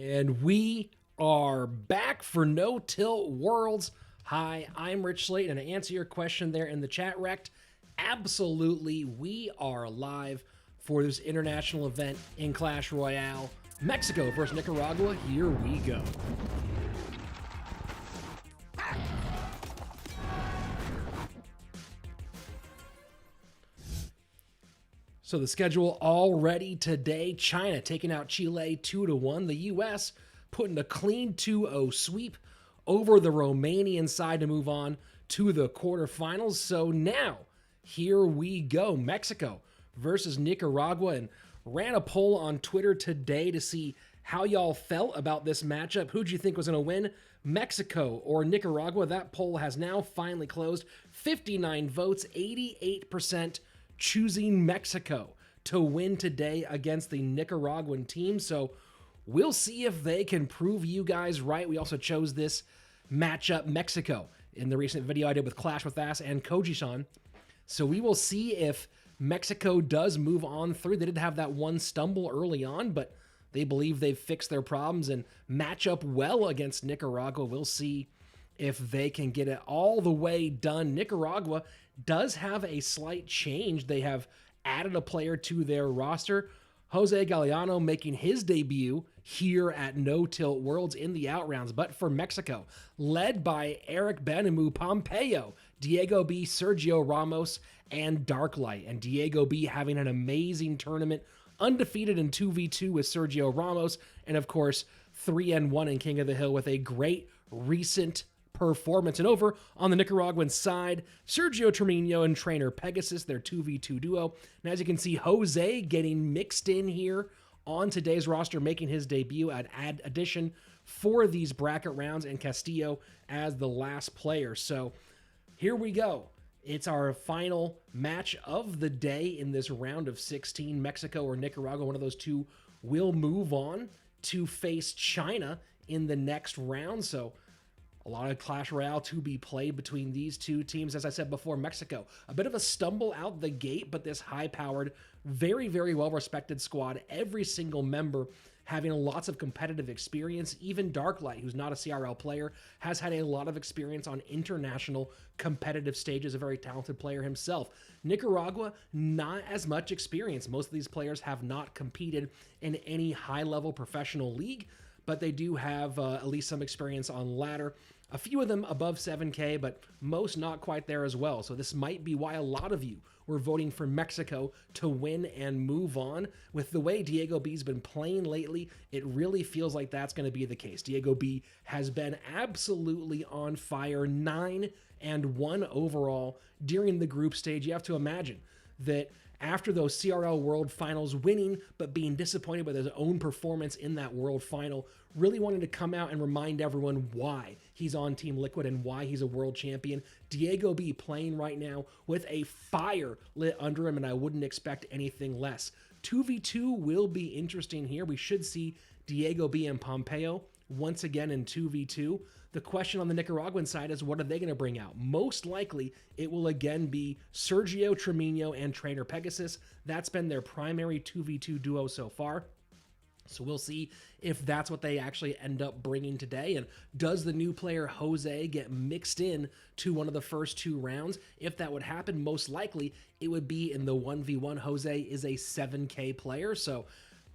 And we are back for No Tilt Worlds. Hi, I'm Rich Slate, and to answer your question there in the chat, Rect, absolutely, we are live for this international event in Clash Royale. Mexico versus Nicaragua, here we go. So the schedule already today, China taking out Chile 2-1. The U.S. putting a clean 2-0 sweep over the Romanian side to move on to the quarterfinals. So now, here we go. Mexico versus Nicaragua. And ran a poll on Twitter today to see how y'all felt about this matchup. Who'd you think was going to win, Mexico or Nicaragua? That poll has now finally closed. 59 votes, 88% choosing Mexico to win today against the Nicaraguan team. So we'll see if they can prove you guys right. We also chose this matchup, Mexico, in the recent video I did with Clash with Ass and Koji-san. So we will see if Mexico does move on through. They did have that one stumble early on, but they believe they've fixed their problems and match up well against Nicaragua. We'll see if they can get it all the way done. Nicaragua does have a slight change. They have added a player to their roster. Jose Galeano making his debut here at No Tilt Worlds in the outrounds. But for Mexico, led by Eric Benamu, Pompeo, Diego B, Sergio Ramos, and Darklight. And Diego B having an amazing tournament, undefeated in 2v2 with Sergio Ramos, and of course 3-1 in King of the Hill with a great recent performance. And over on the Nicaraguan side, Sergio Tremino and trainer Pegasus, their 2v2 duo. And as you can see, Jose getting mixed in here on today's roster, making his debut at addition for these bracket rounds, and Castillo as the last player. So here we go. It's our final match of the day in this round of 16. Mexico or Nicaragua, one of those two will move on to face China in the next round. So a lot of Clash Royale to be played between these two teams. As I said before, Mexico, a bit of a stumble out the gate, but this high-powered, very, very well-respected squad, every single member having lots of competitive experience. Even Darklight, who's not a CRL player, has had a lot of experience on international competitive stages, a very talented player himself. Nicaragua, not as much experience. Most of these players have not competed in any high-level professional league, but they do have at least some experience on ladder. A few of them above 7K, but most not quite there as well. So this might be why a lot of you were voting for Mexico to win and move on. With the way Diego B's been playing lately, it really feels like that's going to be the case. Diego B has been absolutely on fire, 9-1 overall during the group stage. You have to imagine that after those CRL World Finals, winning but being disappointed with his own performance in that World Final, really wanted to come out and remind everyone why he's on Team Liquid and why he's a world champion. Diego B playing right now with a fire lit under him, and I wouldn't expect anything less. 2v2 will be interesting here. We should see Diego B and Pompeo once again in 2v2. The question on the Nicaraguan side is, what are they going to bring out? Most likely, it will again be Sergio Tremino and Trainer Pegasus. That's been their primary 2v2 duo so far. So we'll see if that's what they actually end up bringing today. And does the new player Jose get mixed in to one of the first 2 rounds? If that would happen, most likely it would be in the 1v1. Jose is a 7K player, so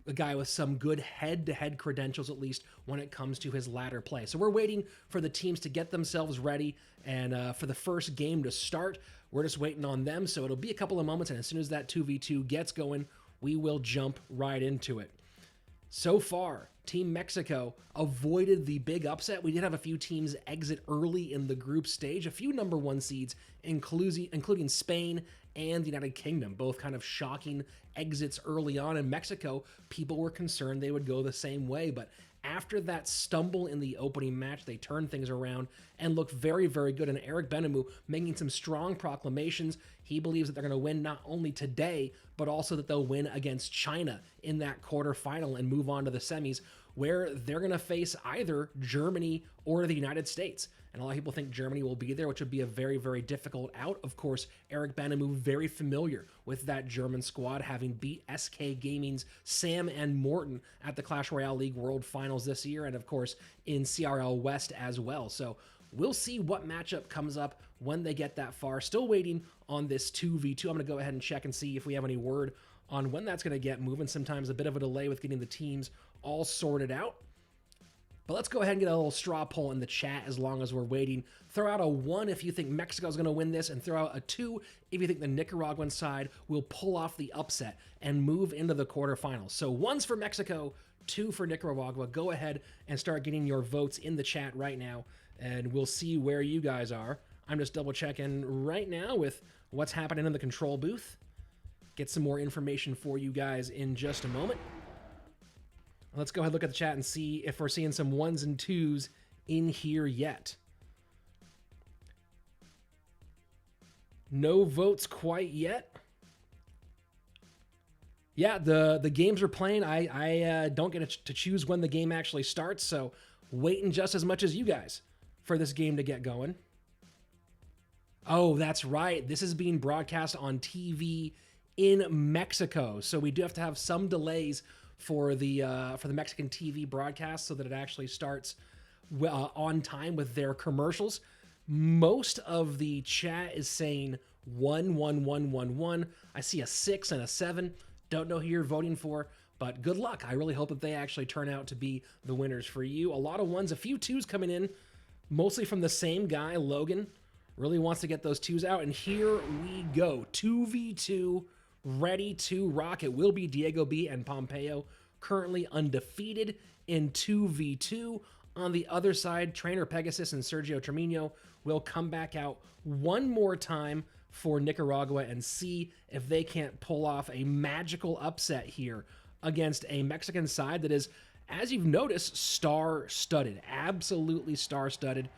a guy with some good head-to-head credentials, at least when it comes to his ladder play. So we're waiting for the teams to get themselves ready and for the first game to start. We're just waiting on them, so it'll be a couple of moments, and as soon as that 2v2 gets going, we will jump right into it. So far, Team Mexico avoided the big upset. We did have a few teams exit early in the group stage, a few number 1 seeds, including Spain and the United Kingdom, both kind of shocking exits early on. In Mexico, people were concerned they would go the same way, but after that stumble in the opening match, they turned things around and looked very, very good. And Eric Benamou making some strong proclamations. He believes that they're going to win not only today, but also that they'll win against China in that quarterfinal and move on to the semis, where they're going to face either Germany or the United States. And a lot of people think Germany will be there, which would be a very, very difficult out. Of course, Eric Benamou very familiar with that German squad, having beat SK Gaming's Sam and Morton at the Clash Royale League World Finals this year, and of course in CRL West as well. So we'll see what matchup comes up when they get that far. Still waiting on this 2v2. I'm going to go ahead and check and see if we have any word on when that's going to get moving. Sometimes a bit of a delay with getting the teams all sorted out. But let's go ahead and get a little straw poll in the chat as long as we're waiting. Throw out a 1 if you think Mexico's going to win this, and throw out a 2 if you think the Nicaraguan side will pull off the upset and move into the quarterfinals. So 1's for Mexico, 2 for Nicaragua. Go ahead and start getting your votes in the chat right now, and we'll see where you guys are. I'm just double checking right now with what's happening in the control booth. Get some more information for you guys in just a moment. Let's go ahead and look at the chat and see if we're seeing some 1s and 2s in here yet. No votes quite yet. Yeah, the games are playing. I don't get to choose when the game actually starts, so waiting just as much as you guys for this game to get going. Oh, that's right. This is being broadcast on TV in Mexico, so we do have to have some delays for the Mexican TV broadcast so that it actually starts on time with their commercials. Most of the chat is saying 1, 1, 1, 1, 1. I see a 6 and a 7. Don't know who you're voting for, but good luck. I really hope that they actually turn out to be the winners for you. A lot of 1s, a few 2s coming in, mostly from the same guy, Logan. Really wants to get those 2s out, and here we go. 2v2. Ready to rock. It will be Diego B and Pompeo, currently undefeated in 2v2. On the other side, Trainer Pegasus and Sergio Tremino will come back out one more time for Nicaragua and see if they can't pull off a magical upset here against a Mexican side that is, as you've noticed, star-studded. Absolutely star-studded.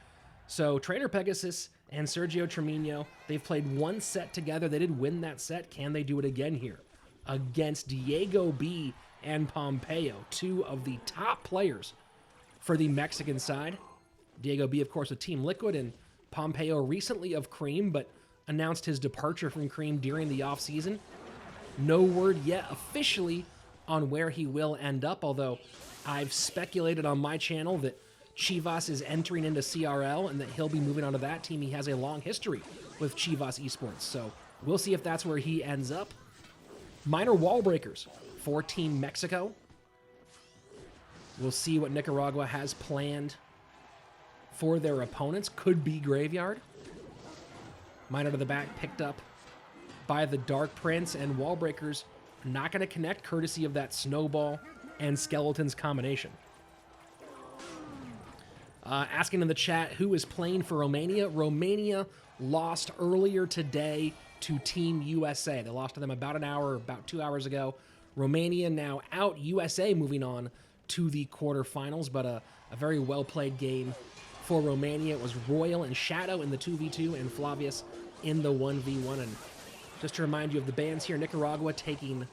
So Trainer Pegasus and Sergio Tremino, they've played 1 set together. They did win that set. Can they do it again here against Diego B and Pompeo, 2 of the top players for the Mexican side? Diego B, of course, with Team Liquid, and Pompeo recently of Cream, but announced his departure from Cream during the offseason. No word yet officially on where he will end up, although I've speculated on my channel that Chivas is entering into CRL and that he'll be moving on to that team. He has a long history with Chivas Esports, so we'll see if that's where he ends up. Minor wall breakers for Team Mexico. We'll see what Nicaragua has planned for their opponents. Could be Graveyard. Miner to the back, picked up by the Dark Prince, and Wall Breakers not going to connect, courtesy of that Snowball and Skeletons combination. Asking in the chat who is playing for Romania. Romania lost earlier today to Team USA. They lost to them about an hour, about 2 hours ago. Romania now out. USA moving on to the quarterfinals, but a very well-played game for Romania. It was Royale and Shadow in the 2v2 and Flavius in the 1v1. And just to remind you of the bans here, Nicaragua taking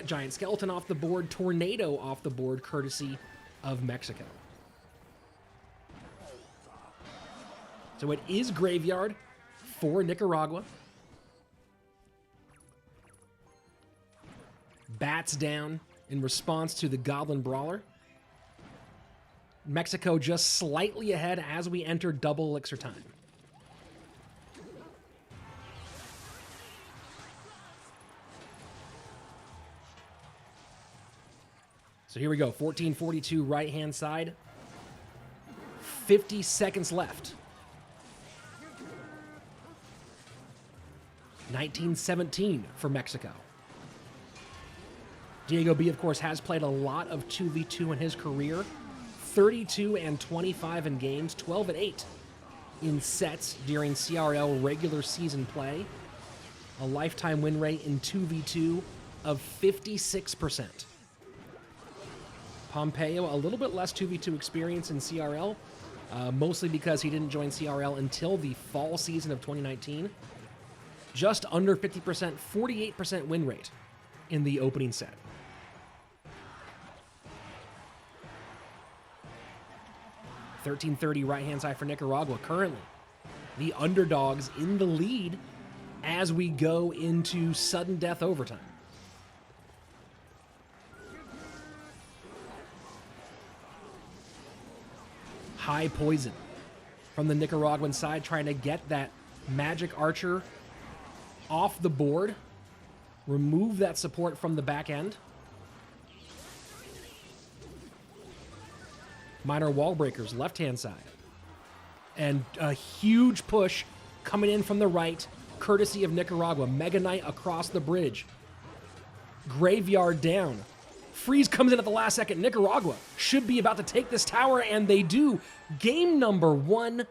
Giant Skeleton off the board, Tornado off the board, courtesy of Mexico. So it is Graveyard for Nicaragua. Bats down in response to the Goblin Brawler. Mexico just slightly ahead as we enter double elixir time. So here we go, 14:42 right-hand side. 50 seconds left. 1917 for Mexico. Diego B, of course, has played a lot of 2v2 in his career. 32 and 25 in games, 12 and 8 in sets during CRL regular season play. A lifetime win rate in 2v2 of 56%. Pompeo, a little bit less 2v2 experience in CRL, mostly because he didn't join CRL until the fall season of 2019. Just under 50%, 48% win rate in the opening set. $13.30 right-hand side for Nicaragua. Currently, the underdogs in the lead as we go into sudden death overtime. High poison from the Nicaraguan side, trying to get that Magic Archer off the board, remove that support from the back end. Minor Wall Breakers, left-hand side. And a huge push coming in from the right, courtesy of Nicaragua. Mega Knight across the bridge. Graveyard down. Freeze comes in at the last second. Nicaragua should be about to take this tower, and they do. Game number 1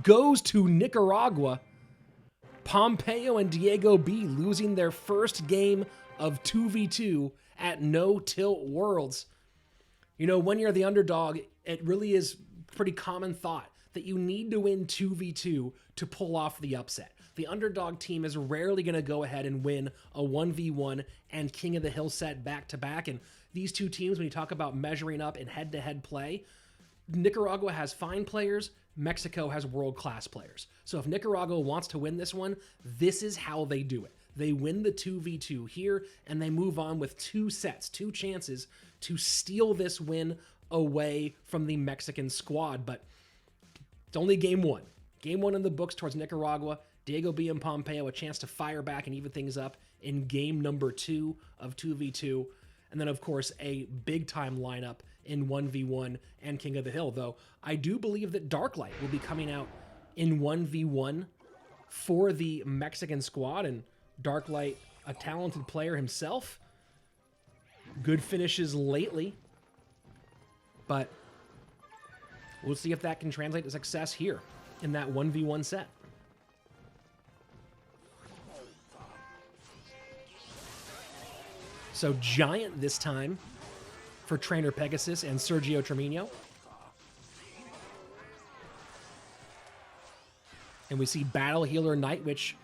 goes to Nicaragua. Pompeo and Diego B losing their first game of 2v2 at No Tilt Worlds. You know, when you're the underdog, it really is pretty common thought that you need to win 2v2 to pull off the upset. The underdog team is rarely going to go ahead and win a 1v1 and King of the Hill set back-to-back. And these two teams, when you talk about measuring up in head-to-head play, Nicaragua has fine players, Mexico has world-class players. So if Nicaragua wants to win this one, this is how they do it. They win the 2v2 here, and they move on with 2 sets, 2 chances to steal this win away from the Mexican squad. But it's only game 1. Game 1 in the books towards Nicaragua. Diego B and Pompeo a chance to fire back and even things up in game number 2 of 2v2. And then, of course, a big-time lineup in 1v1 and King of the Hill, though I do believe that Darklight will be coming out in 1v1 for the Mexican squad, and Darklight, a talented player himself. Good finishes lately, but we'll see if that can translate to success here in that 1v1 set. So Giant this time for Trainer Pegasus and Sergio Tremino. And we see Battle Healer Knight, which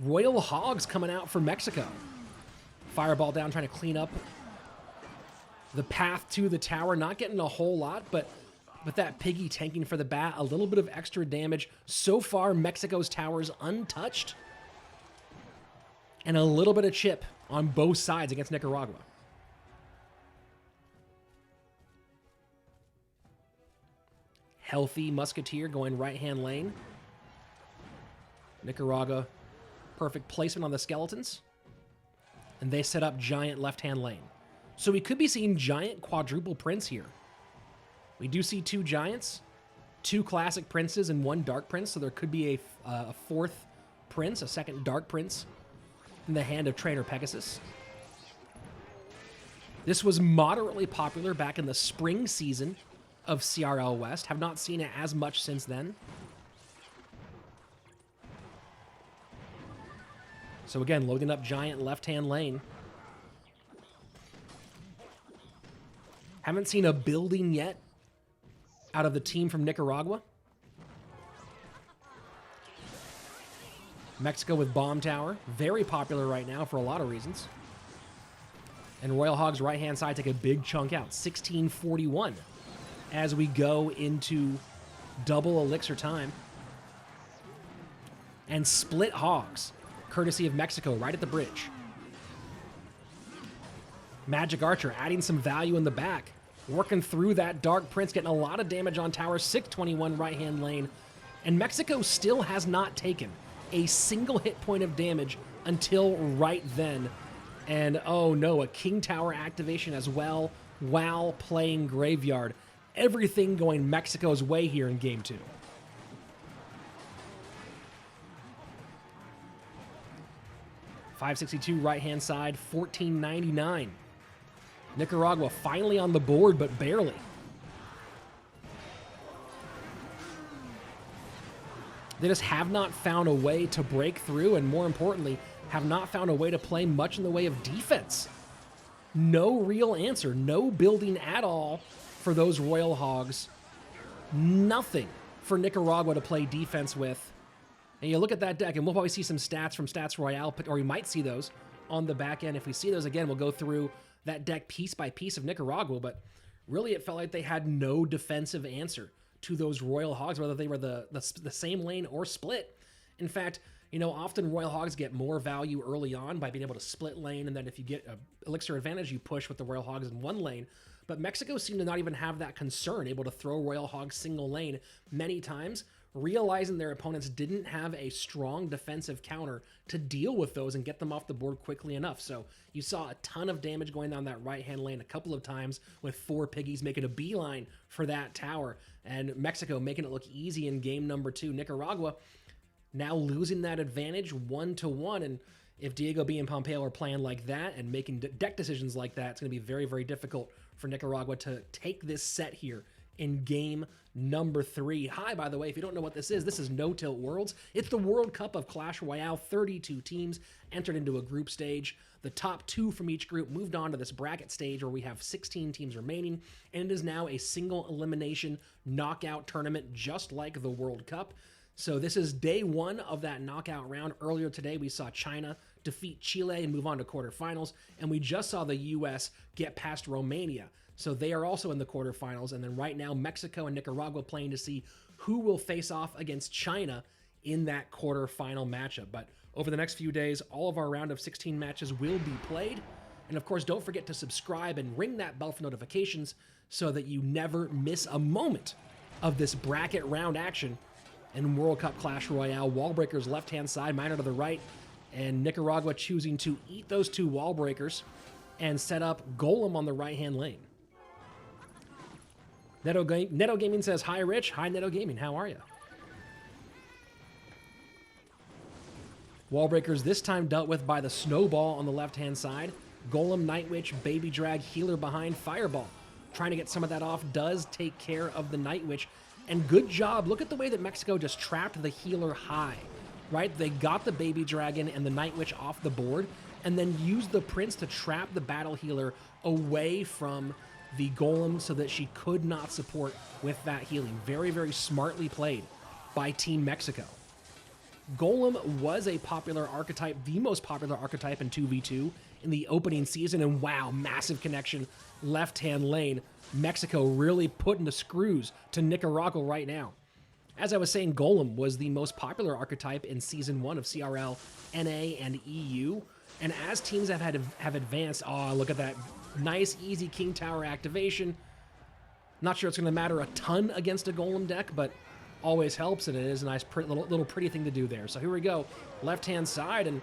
Royal Hogs coming out for Mexico. Fireball down, trying to clean up the path to the tower. Not getting a whole lot, but that Piggy tanking for the bat, a little bit of extra damage. So far, Mexico's tower's untouched. And a little bit of chip on both sides against Nicaragua. Healthy Musketeer going right-hand lane. Nicaragua, perfect placement on the Skeletons. And they set up Giant left-hand lane. So we could be seeing giant quadruple prince here. We do see 2 giants, 2 classic princes, and 1 dark prince. So there could be a 4th prince, a 2nd dark prince in the hand of Trainer Pegasus. This was moderately popular back in the spring season of CRL West. Have not seen it as much since then. So again, loading up giant left-hand lane. Haven't seen a building yet out of the team from Nicaragua. Mexico with Bomb Tower. Very popular right now for a lot of reasons. And Royal Hog's right-hand side take a big chunk out. 1641 as we go into double elixir time. And split Hogs, courtesy of Mexico, right at the bridge. Magic Archer adding some value in the back. Working through that Dark Prince, getting a lot of damage on tower. 621 right-hand lane. And Mexico still has not taken a single hit point of damage until right then. And oh no, a King Tower activation as well while playing Graveyard. Everything going Mexico's way here in Game 2. $562 right-hand side, $14.99. Nicaragua finally on the board, but barely. They just have not found a way to break through, and more importantly, have not found a way to play much in the way of defense. No real answer, no building at all for those Royal Hogs. Nothing for Nicaragua to play defense with. And you look at that deck, and we'll probably see some stats from Stats Royale, or we might see those on the back end. If we see those again, we'll go through that deck piece by piece of Nicaragua, but really it felt like they had no defensive answer to those Royal Hogs, whether they were the same lane or split. In fact, you know, often Royal Hogs get more value early on by being able to split lane, and then if you get an elixir advantage, you push with the Royal Hogs in one lane. But Mexico seemed to not even have that concern, able to throw Royal Hogs single lane many times, realizing their opponents didn't have a strong defensive counter to deal with those and get them off the board quickly enough. So you saw a ton of damage going down that right-hand lane a couple of times with 4 piggies making a beeline for that tower, and Mexico making it look easy in game number 2. Nicaragua now losing that advantage 1-1, and if Diego B and Pompeo are playing like that and making deck decisions like that, it's going to be very, very difficult for Nicaragua to take this set here in game number 3. Hi, by the way, if you don't know what this is NTWorlds. It's the World Cup of Clash Royale. 32 teams entered into a group stage. The top 2 from each group moved on to this bracket stage where we have 16 teams remaining, and it is now a single elimination knockout tournament just like the World Cup. So this is day 1 of that knockout round. Earlier today, we saw China defeat Chile and move on to quarterfinals, and we just saw the U.S. get past Romania. So they are also in the quarterfinals, and then right now, Mexico and Nicaragua playing to see who will face off against China in that quarterfinal matchup. But over the next few days, all of our round of 16 matches will be played. And of course, don't forget to subscribe and ring that bell for notifications so that you never miss a moment of this bracket round action in World Cup Clash Royale. Wall breakers left-hand side, miner to the right, and Nicaragua choosing to eat those 2 wall breakers and set up Golem on the right-hand lane. Neto Gaming says, hi, Rich. Hi, Neto Gaming. How are you? Wall breakers this time dealt with by the Snowball on the left-hand side. Golem, Night Witch, Baby Drag, Healer behind, Fireball. Trying to get some of that off, does take care of the Night Witch. And good job. Look at the way that Mexico just trapped the Healer high, right? They got the Baby Dragon and the Night Witch off the board and then used the Prince to trap the Battle Healer away from the Golem so that she could not support with that healing. Very, very smartly played by Team Mexico. Golem was a popular archetype, the most popular archetype in 2v2 in the opening season, and wow, massive connection left-hand lane. Mexico really putting the screws to Nicaragua right now. As I was saying, Golem was the most popular archetype in Season 1 of CRL, NA, and EU. And as teams have advanced, oh, look at that nice, easy King Tower activation. Not sure it's going to matter a ton against a Golem deck, but always helps, and it is a nice little pretty thing to do there. So here we go, left-hand side, and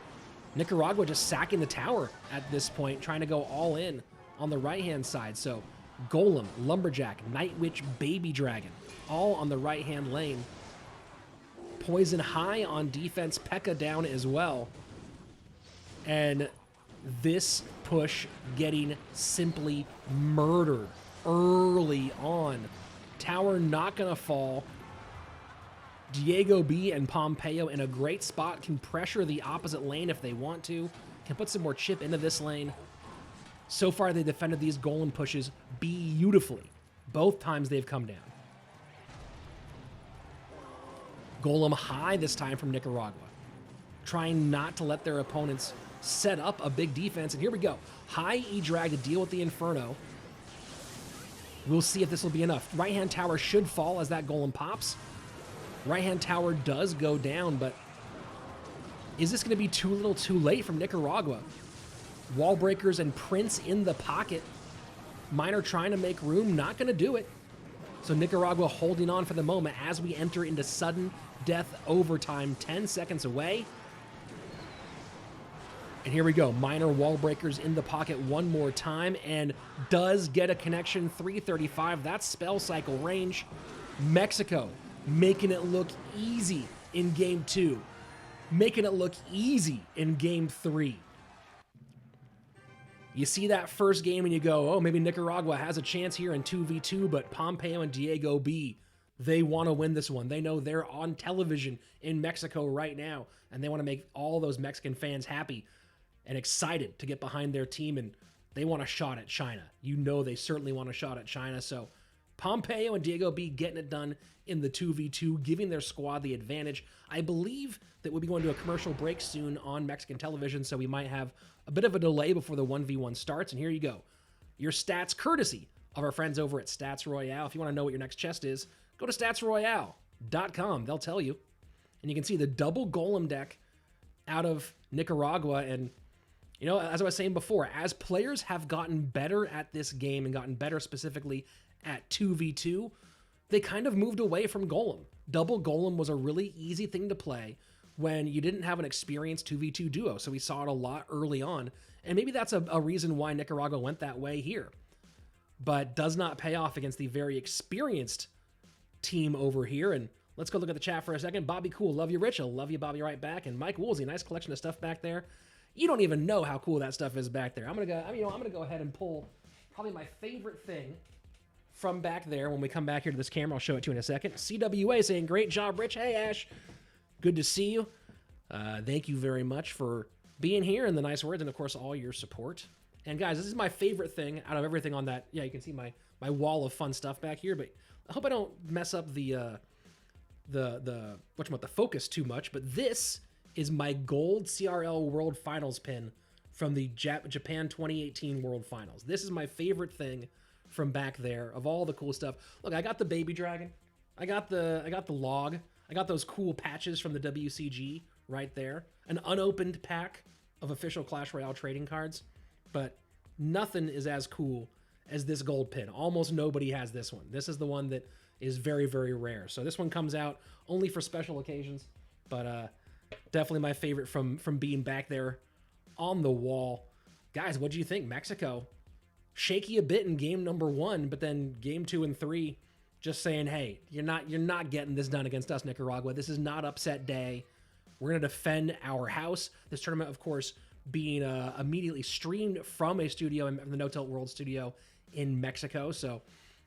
Nicaragua just sacking the tower at this point, trying to go all in on the right-hand side. So Golem, Lumberjack, Night Witch, Baby Dragon, all on the right-hand lane. Poison high on defense, P.E.K.K.A down as well. And this push getting simply murdered early on. Tower not going to fall. Diego B and Pompeo in a great spot, can pressure the opposite lane if they want to, can put some more chip into this lane. So far, they defended these Golem pushes beautifully. Both times they've come down. Golem high this time from Nicaragua, trying not to let their opponents set up a big defense. And here we go. High E-Drag to deal with the Inferno. We'll see if this will be enough. Right-hand tower should fall as that Golem pops. Right-hand tower does go down, but is this going to be too little too late from Nicaragua? Wall breakers and Prince in the pocket. Miner trying to make room, not going to do it. So Nicaragua holding on for the moment as we enter into sudden death overtime, 10 seconds away. And here we go. Miner wall breakers in the pocket one more time and does get a connection. 335. That's spell cycle range. Mexico making it look easy in game 2. Making it look easy in game 3. You see that first game and you go, oh, maybe Nicaragua has a chance here in 2v2, but Pompeo and Diego B, they want to win this one. They know they're on television in Mexico right now, and they want to make all those Mexican fans happy and excited to get behind their team, and they want a shot at China. You know they certainly want a shot at China, so Pompeo and Diego B getting it done in the 2v2, giving their squad the advantage. I believe that we'll be going to a commercial break soon on Mexican television, so we might have a bit of a delay before the 1v1 starts. And here you go. Your stats courtesy of our friends over at Stats Royale. If you want to know what your next chest is, go to statsroyale.com. They'll tell you. And you can see the double Golem deck out of Nicaragua. And, you know, as I was saying before, as players have gotten better at this game and gotten better specifically at 2v2, they kind of moved away from Golem. Double Golem was a really easy thing to play when you didn't have an experienced 2v2 duo, so we saw it a lot early on. And maybe that's a reason why Nicaragua went that way here. But does not pay off against the very experienced team over here. And let's go look at the chat for a second. Bobby Cool, love you, Rich. I'll love you, Bobby, right back. And Mike Woolsey, nice collection of stuff back there. You don't even know how cool that stuff is back there. I'm gonna go ahead and pull probably my favorite thing from back there. When we come back here to this camera, I'll show it to you in a second. CWA saying, great job, Rich. Hey, Ash. Good to see you. Thank you very much for being here and the nice words and, of course, all your support. And, guys, this is my favorite thing out of everything on that. Yeah, you can see my wall of fun stuff back here, but I hope I don't mess up the focus too much. But this is my gold CRL World Finals pin from the Japan 2018 World Finals. This is my favorite thing from back there of all the cool stuff. Look, I got the Baby Dragon. I got the log. I got those cool patches from the WCG right there. An unopened pack of official Clash Royale trading cards. But nothing is as cool as this gold pin. Almost nobody has this one. This is the one that is very, very rare. So this one comes out only for special occasions. But definitely my favorite from being back there on the wall. Guys, what do you think? Mexico, shaky a bit in game number 1, but then game 2 and 3, just saying, hey, you're not getting this done against us, Nicaragua. This is not upset day. We're going to defend our house. This tournament, of course, being immediately streamed from a studio in the NTWorlds studio in Mexico. So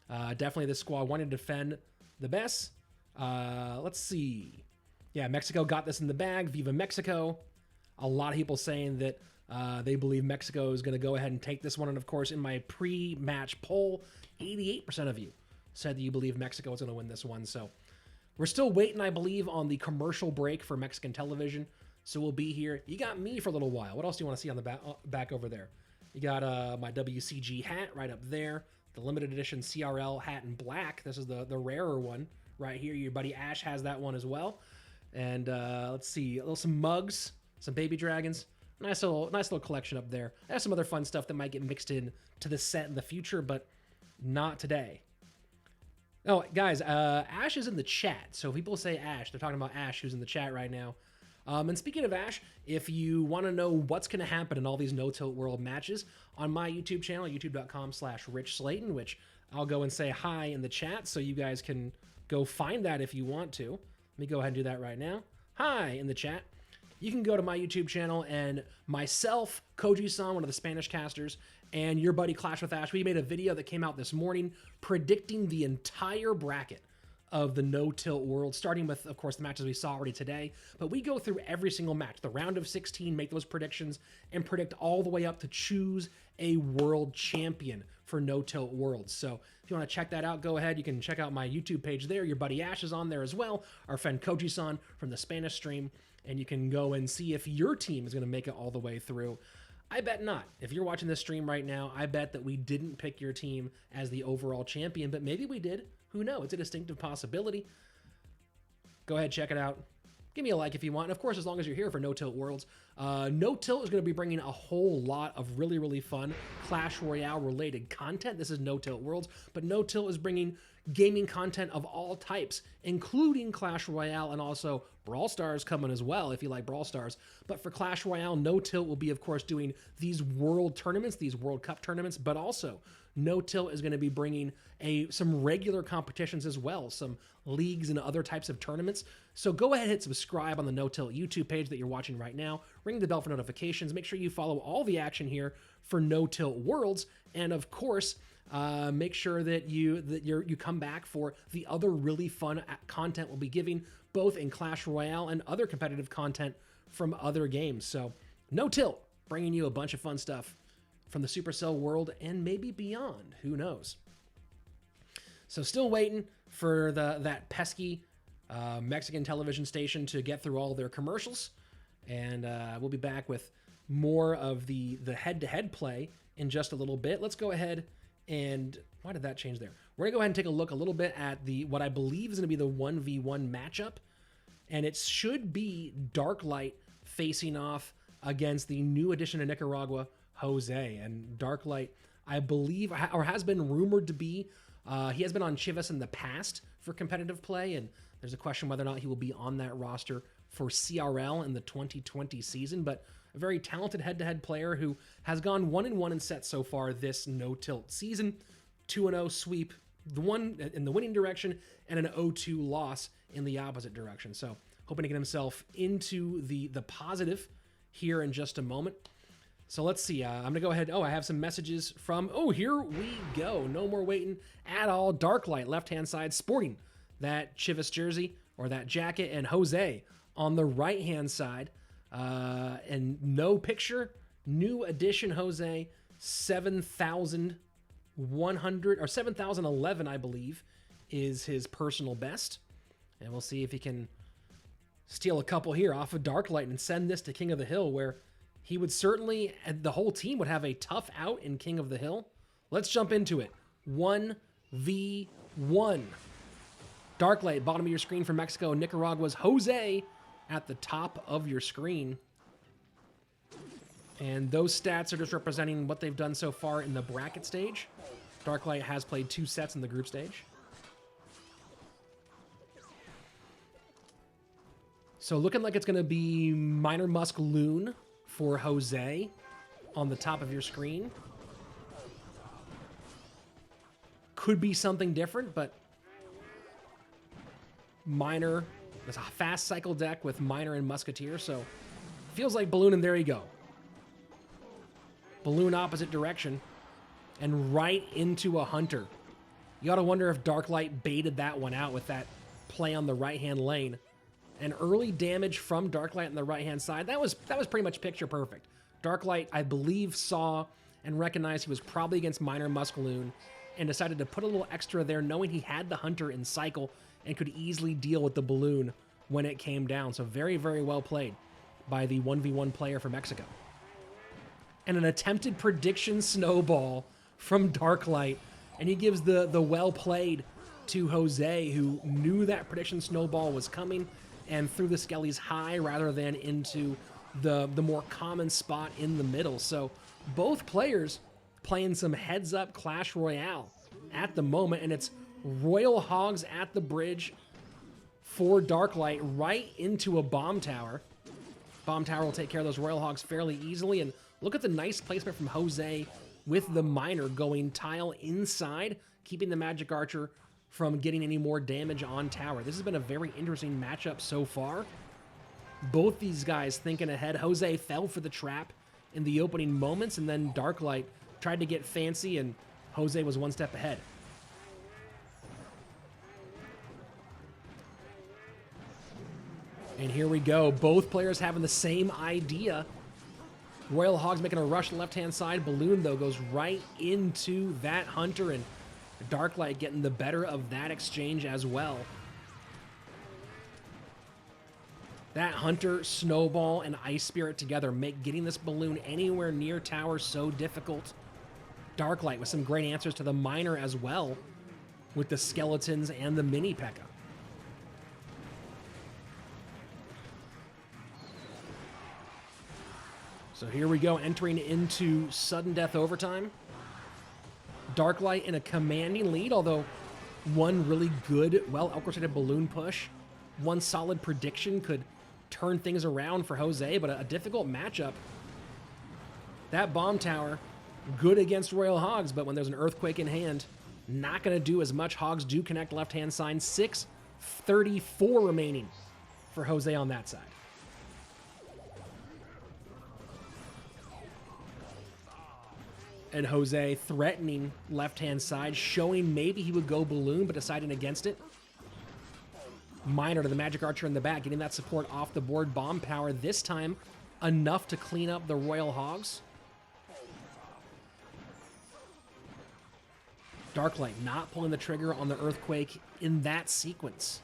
definitely this squad wanted to defend the best. Let's see. Yeah, Mexico got this in the bag. Viva Mexico. A lot of people saying that they believe Mexico is going to go ahead and take this one. And, of course, in my pre-match poll, 88% of you said that you believe Mexico is going to win this one. So we're still waiting, I believe, on the commercial break for Mexican television. So we'll be here. You got me for a little while. What else do you want to see on the back over there? You got my WCG hat right up there. The limited edition CRL hat in black. This is the rarer one right here. Your buddy Ash has that one as well. And let's see, some mugs, some baby dragons. Nice little collection up there. I have some other fun stuff that might get mixed in to the set in the future, but not today. Oh, guys, Ash is in the chat. So if people say Ash, they're talking about Ash, who's in the chat right now. And speaking of Ash, if you want to know what's going to happen in all these No-Tilt World matches, on my YouTube channel, youtube.com/RichSlayton, which I'll go and say hi in the chat so you guys can go find that if you want to. Let me go ahead and do that right now. Hi in the chat. You can go to my YouTube channel, and myself, Koji-san, one of the Spanish casters, and your buddy Clash with Ash, we made a video that came out this morning predicting the entire bracket of the No-Tilt World, starting with, of course, the matches we saw already today. But we go through every single match, the round of 16, make those predictions, and predict all the way up to choose a world champion for No-Tilt Worlds. So if you want to check that out, go ahead. You can check out my YouTube page there. Your buddy Ash is on there as well, our friend Koji-san from the Spanish stream, and you can go and see if your team is going to make it all the way through. I bet not. If you're watching this stream right now, I bet that we didn't pick your team as the overall champion, but maybe we did. Who knows? It's a distinctive possibility. Go ahead, check it out. Give me a like if you want. And of course, as long as you're here for No-Tilt Worlds, No-Tilt is going to be bringing a whole lot of really, really fun Clash Royale related content. This is No-Tilt Worlds, but No-Tilt is bringing gaming content of all types, including Clash Royale and also Brawl Stars coming as well, if you like Brawl Stars. But for Clash Royale, No-Tilt will be, of course, doing these world tournaments, these World Cup tournaments, but also No-Tilt is going to be bringing some regular competitions as well, some leagues and other types of tournaments. So go ahead and hit subscribe on the No-Tilt YouTube page that you're watching right now. Ring the bell for notifications. Make sure you follow all the action here for No-Tilt Worlds. And of course, make sure that you come back for the other really fun content we'll be giving, both in Clash Royale and other competitive content from other games. So No-Tilt, bringing you a bunch of fun stuff from the Supercell world and maybe beyond. Who knows? So still waiting for that pesky Mexican television station to get through all their commercials, and we'll be back with more of the head-to-head play in just a little bit. Let's go ahead and why did that change there? We're gonna go ahead and take a look a little bit at what I believe is gonna be the 1v1 matchup, and it should be Darklight facing off against the new addition to Nicaragua, Jose. And Darklight, I believe, or has been rumored to be, he has been on Chivas in the past for competitive play, and there's a question whether or not he will be on that roster for CRL in the 2020 season, but a very talented head-to-head player who has gone 1-1 in sets so far this No-Tilt season. 2-0 sweep, the one in the winning direction, and an 0-2 loss in the opposite direction. So hoping to get himself into the positive here in just a moment. So let's see. I'm going to go ahead. Oh, I have some messages from... Oh, here we go. No more waiting at all. Darklight, left-hand side, sporting that Chivas jersey or that jacket, and Jose on the right-hand side. And no picture. New addition, Jose. 7,100 or 7,011, I believe, is his personal best. And we'll see if he can steal a couple here off of Darklight and send this to King of the Hill, where he would certainly, the whole team would have a tough out in King of the Hill. Let's jump into it. 1v1. Darklight, bottom of your screen for Mexico. Nicaragua's Jose at the top of your screen. And those stats are just representing what they've done so far in the bracket stage. Darklight has played 2 sets in the group stage. So looking like it's going to be Minor Musk Loon for Jose on the top of your screen. Could be something different, but Minor, there's a fast cycle deck with Minor and Musketeer, so feels like Balloon, and there you go. Balloon opposite direction, and right into a Hunter. You gotta wonder if Darklight baited that one out with that play on the right-hand lane. And early damage from Darklight on the right-hand side, that was pretty much picture perfect. Darklight, I believe, saw and recognized he was probably against Minor Muskaloon and decided to put a little extra there, knowing he had the Hunter in cycle and could easily deal with the Balloon when it came down. So very, very well played by the 1v1 player for Mexico. And an attempted prediction snowball from Darklight, and he gives the well played to Jose, who knew that prediction snowball was coming and threw the Skellies high rather than into the more common spot in the middle. So both players playing some heads-up Clash Royale at the moment, and it's Royal Hogs at the bridge for Darklight right into a bomb tower. Bomb Tower will take care of those Royal Hogs fairly easily. And look at the nice placement from Jose with the Miner going tile inside, keeping the Magic Archer from getting any more damage on tower. This has been a very interesting matchup so far. Both these guys thinking ahead. Jose fell for the trap in the opening moments, and then Darklight tried to get fancy, and Jose was one step ahead. And here we go. Both players having the same idea. Royal Hogs making a rush left-hand side. Balloon, though, goes right into that Hunter, and Darklight getting the better of that exchange as well. That Hunter, Snowball, and Ice Spirit together make getting this balloon anywhere near tower so difficult. Darklight with some great answers to the Miner as well, with the Skeletons and the Mini P.E.K.K.A. So here we go, entering into sudden death overtime. Darklight in a commanding lead, although one really good, well-orchestrated balloon push, one solid prediction could turn things around for Jose, but a difficult matchup. That Bomb Tower, good against Royal Hogs, but when there's an Earthquake in hand, not going to do as much. Hogs do connect left-hand side. 6:34 remaining for Jose on that side. And Jose threatening left-hand side, showing maybe he would go balloon, but deciding against it. Miner to the Magic Archer in the back, getting that support off the board. Bomb Power this time enough to clean up the Royal Hogs. Darklight not pulling the trigger on the Earthquake in that sequence.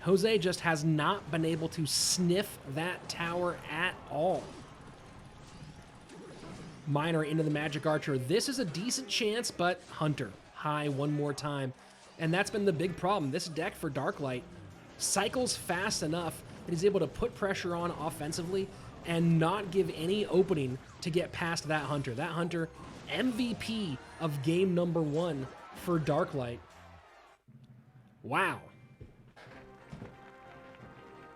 Jose just has not been able to sniff that tower at all. Miner into the Magic Archer. This is a decent chance, but Hunter high one more time. And that's been the big problem. This deck for Darklight cycles fast enough that he's able to put pressure on offensively and not give any opening to get past that Hunter. That Hunter, MVP of game number 1 for Darklight. Wow.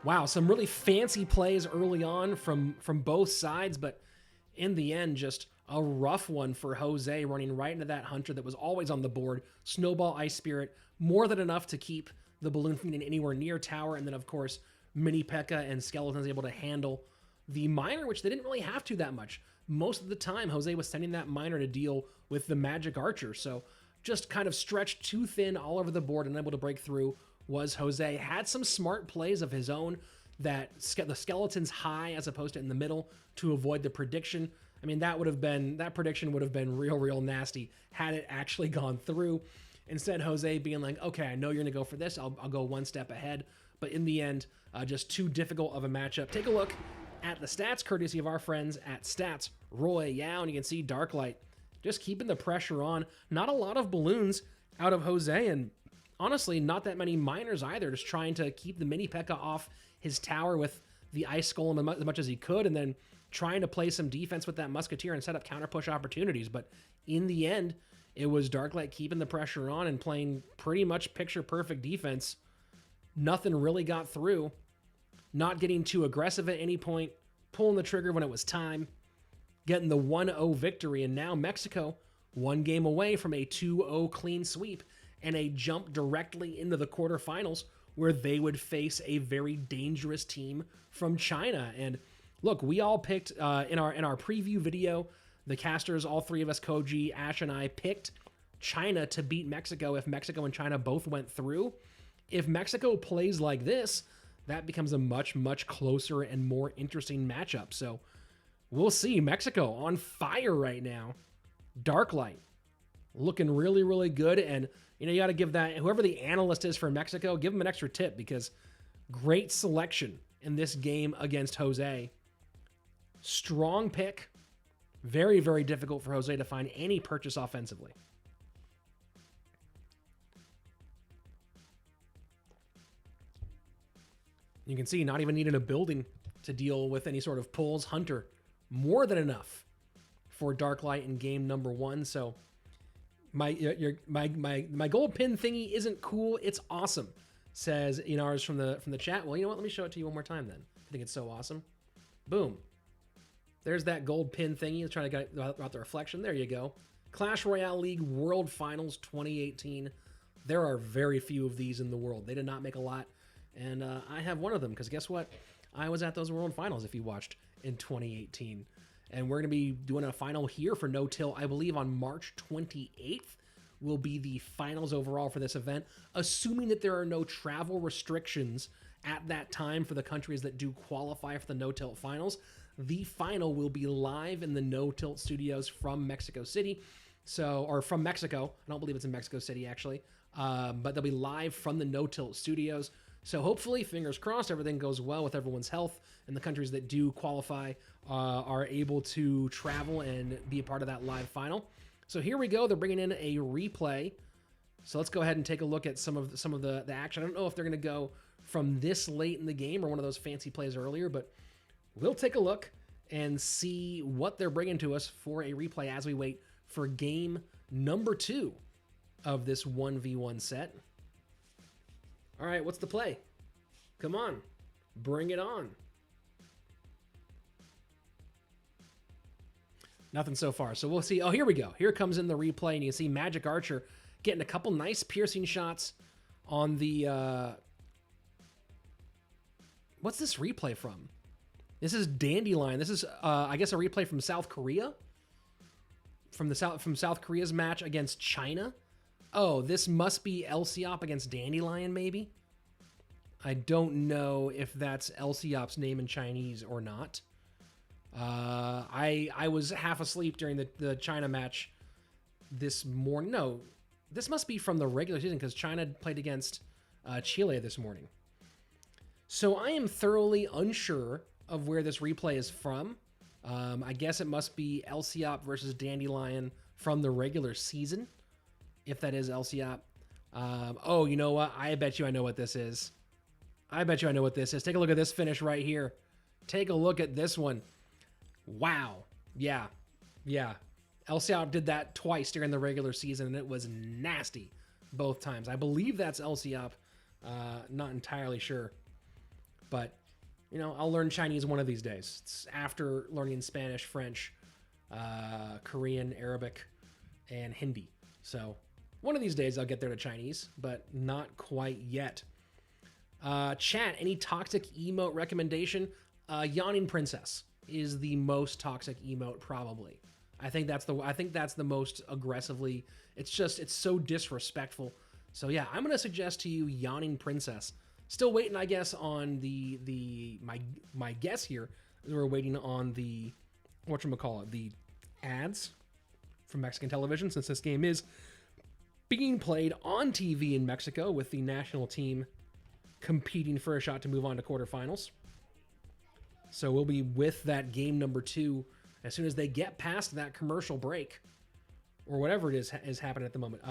Wow, some really fancy plays early on from both sides, but in the end, just a rough one for Jose, running right into that Hunter that was always on the board. Snowball, Ice Spirit, more than enough to keep the balloon from getting anywhere near tower. And then, of course, Mini P.E.K.K.A. and Skeletons able to handle the Miner, which they didn't really have to that much. Most of the time, Jose was sending that Miner to deal with the Magic Archer. So just kind of stretched too thin all over the board and unable to break through was Jose. Had some smart plays of his own, that the Skeletons high as opposed to in the middle to avoid the prediction. I mean, that prediction would have been real nasty had it actually gone through. Instead, Jose being like, okay, I know you're going to go for this. I'll go one step ahead. But in the end, just too difficult of a matchup. Take a look at the stats, courtesy of our friends at Stats Royale. And you can see Darklight just keeping the pressure on. Not a lot of balloons out of Jose. And honestly, not that many Miners either. Just trying to keep the Mini P.E.K.K.A. off his tower with the Ice Golem as much as he could, and then trying to play some defense with that Musketeer and set up counter push opportunities. But in the end, it was Darklight keeping the pressure on and playing pretty much picture-perfect defense. Nothing really got through. Not getting too aggressive at any point, pulling the trigger when it was time, getting the 1-0 victory, and now Mexico one game away from a 2-0 clean sweep and a jump directly into the quarterfinals, where they would face a very dangerous team from China. And look, we all picked in our preview video, the casters, all three of us, Koji, Ash, and I, picked China to beat Mexico if Mexico and China both went through. If Mexico plays like this, that becomes a much closer and more interesting matchup. So we'll see. Mexico on fire right now. Darklight looking really good. And you know, you got to give that, whoever the analyst is for Mexico, give them an extra tip, because great selection in this game against Jose. Strong pick. Very difficult for Jose to find any purchase offensively. You can see not even needing a building to deal with any sort of pulls. Hunter, more than enough for Darklight in game number 1. So my gold pin thingy isn't cool. It's awesome, says Inars from the chat. Well, you know what? Let me show it to you one more time then. I think it's so awesome. Boom. There's that gold pin thingy. Trying to get out the reflection. There you go. Clash Royale League World Finals 2018. There are very few of these in the world. They did not make a lot. And I have one of them because guess what? I was at those World Finals if you watched in 2018. And we're going to be doing a final here for No Till, I believe, on March 28th. Will be the finals overall for this event, assuming that there are no travel restrictions at that time for the countries that do qualify for the No Tilt finals. The final will be live in the No Tilt studios from Mexico City, or from Mexico. I don't believe it's in Mexico City actually, but they'll be live from the No Tilt studios. So hopefully, fingers crossed, everything goes well with everyone's health, and the countries that do qualify are able to travel and be a part of that live final. So here we go. They're bringing in a replay. So let's go ahead and take a look at some of the action. I don't know if they're going to go from this late in the game or one of those fancy plays earlier, but we'll take a look and see what they're bringing to us for a replay as we wait for game number 2 of this 1v1 set. All right, what's the play? Come on, bring it on. Nothing so far. So we'll see. Oh, here we go. Here comes in the replay, and you see Magic Archer getting a couple nice piercing shots on the... What's this replay from? This is Dandelion. This is, I guess, a replay from South Korea? From South Korea's match against China? Oh, this must be Elsiop against Dandelion, maybe? I don't know if that's Elsiop's name in Chinese or not. I was half asleep during the China match this morning. No, this must be from the regular season because China played against Chile this morning. So I am thoroughly unsure of where this replay is from. I guess it must be Elsiop versus Dandelion from the regular season, if that is Elsiop. Oh, you know what? I bet you I know what this is. I bet you I know what this is. Take a look at this finish right here. Take a look at this one. Wow. Yeah. Elsiop did that twice during the regular season, and it was nasty both times. I believe that's Elsiop. Not entirely sure. But, you know, I'll learn Chinese one of these days. It's after learning Spanish, French, Korean, Arabic, and Hindi. So one of these days I'll get there to Chinese, but not quite yet. Chat, any toxic emote recommendation? Yawning Princess is the most toxic emote, probably. I think that's the most aggressively. It's so disrespectful. So yeah, I'm gonna suggest to you Yawning Princess. Still waiting, I guess, on my guess here. We're waiting on the the ads from Mexican television, since this game is being played on TV in Mexico with the national team competing for a shot to move on to quarterfinals. So we'll be with that game number 2 as soon as they get past that commercial break or whatever it is happening at the moment.